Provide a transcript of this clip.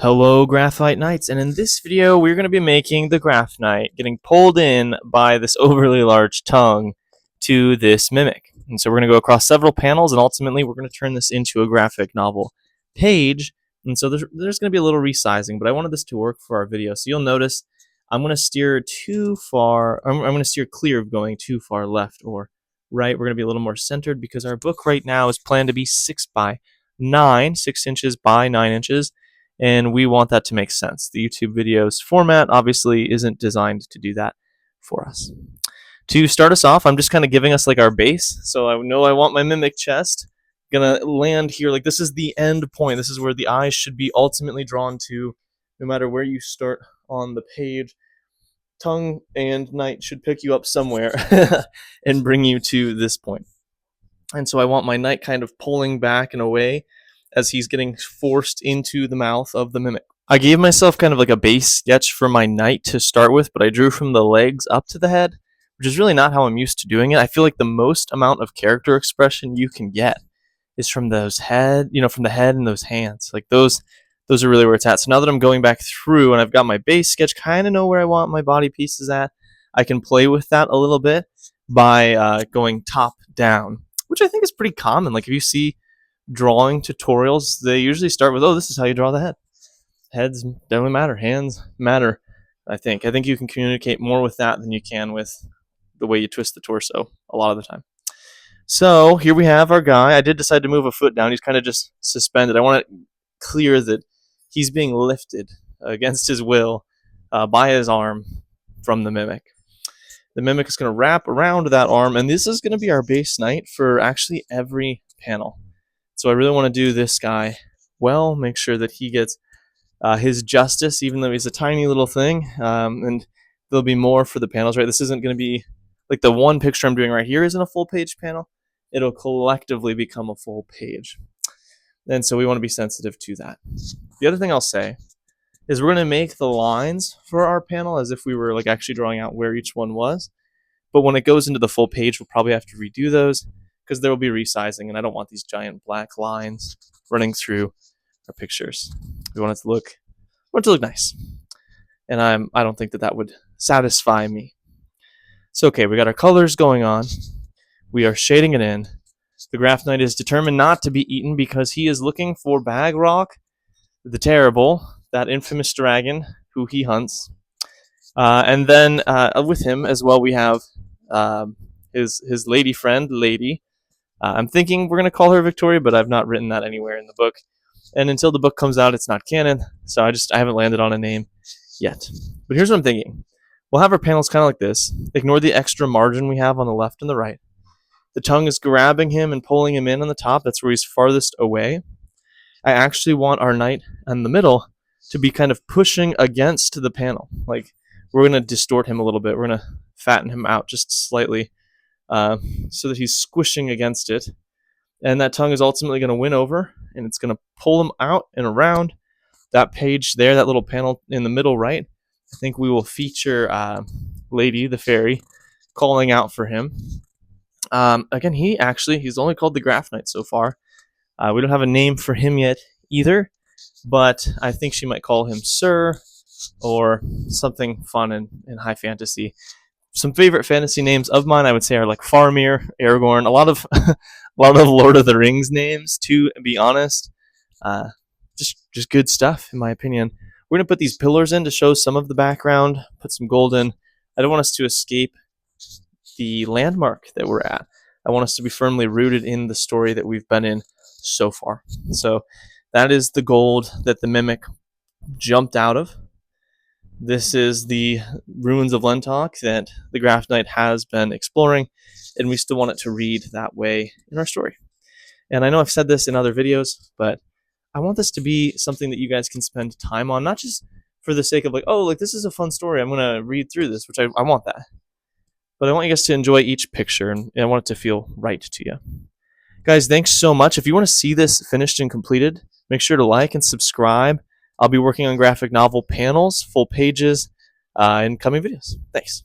Hello Graphite Knights, and in this video we're going to be making the Graphknight getting pulled in by this overly large tongue to this mimic. And so we're going to go across several panels, and ultimately we're going to turn this into a graphic novel page. And so there's going to be a little resizing, but I wanted this to work for our video. So you'll notice I'm going to steer too far, I'm going to steer clear of going too far left or right. We're going to be a little more centered because our book right now is planned to be 6 by 9, 6 inches by 9 inches. And we want that to make sense. The YouTube video's format obviously isn't designed to do that for us. To start us off, I'm just kind of giving us like our base. So I know I want my mimic chest. Gonna land here, like this is the end point. This is where the eyes should be ultimately drawn to, no matter where you start on the page. Tongue and Knight should pick you up somewhere and bring you to this point. And so I want my Knight kind of pulling back and away as he's getting forced into the mouth of the mimic. I gave myself kind of like a base sketch for my Knight to start with, but I drew from the legs up to the head, which is really not how I'm used to doing it. I feel like the most amount of character expression you can get is from those head, from the head and those hands. Like those are really where it's at. So now that I'm going back through and I've got my base sketch, kind of know where I want my body pieces at, I can play with that a little bit by going top down, which I think is pretty common. Like if you see drawing tutorials, they usually start with, oh, this is how you draw the head. Heads don't matter, hands matter. I think you can communicate more with that than you can with the way you twist the torso a lot of the time. So here we have our guy. I did decide to move a foot down. He's kind of just suspended. I want it clear that he's being lifted against his will by his arm from the mimic. The mimic is going to wrap around that arm, and this is going to be our base Knight for actually every panel. So I really want to do this guy well, make sure that he gets his justice, even though he's a tiny little thing. And there'll be more for the panels, right? This isn't going to be, like the one picture I'm doing right here isn't a full page panel. It'll collectively become a full page. And so we want to be sensitive to that. The other thing I'll say is we're going to make the lines for our panel as if we were like actually drawing out where each one was. But when it goes into the full page, we'll probably have to redo those, because there will be resizing, and I don't want these giant black lines running through our pictures. We want it to look nice, and I don't think that would satisfy me. So okay, we got our colors going on. We are shading it in. The Graphknight is determined not to be eaten because he is looking for Bagrock, the Terrible, that infamous dragon who he hunts, and then with him as well we have his lady friend, Lady. I'm thinking we're going to call her Victoria, but I've not written that anywhere in the book. And until the book comes out, it's not canon, so I haven't landed on a name yet. But here's what I'm thinking. We'll have our panels kind of like this. Ignore the extra margin we have on the left and the right. The tongue is grabbing him and pulling him in on the top. That's where he's farthest away. I actually want our Knight in the middle to be kind of pushing against the panel. Like, we're going to distort him a little bit. We're going to fatten him out just slightly, so that he's squishing against it, and that tongue is ultimately going to win over, and it's going to pull him out and around that page there, that little panel in the middle right. I think we will feature Lady, the fairy, calling out for him. Again, he's only called the Graphknight so far. We don't have a name for him yet either, but I think she might call him Sir or something fun and high fantasy. Some favorite fantasy names of mine, I would say, are like Faramir, Aragorn, a lot of Lord of the Rings names, to be honest. Just good stuff, in my opinion. We're going to put these pillars in to show some of the background, put some gold in. I don't want us to escape the landmark that we're at. I want us to be firmly rooted in the story that we've been in so far. So that is the gold that the mimic jumped out of. This is the ruins of Lentok that the Graphknight has been exploring, and we still want it to read that way in our story. And I know I've said this in other videos, but I want this to be something that you guys can spend time on, not just for the sake of like, oh, like this is a fun story, I'm going to read through this, which I want that. But I want you guys to enjoy each picture, and I want it to feel right to you. Guys, thanks so much. If you want to see this finished and completed, make sure to like and subscribe. I'll be working on graphic novel panels, full pages, in coming videos. Thanks.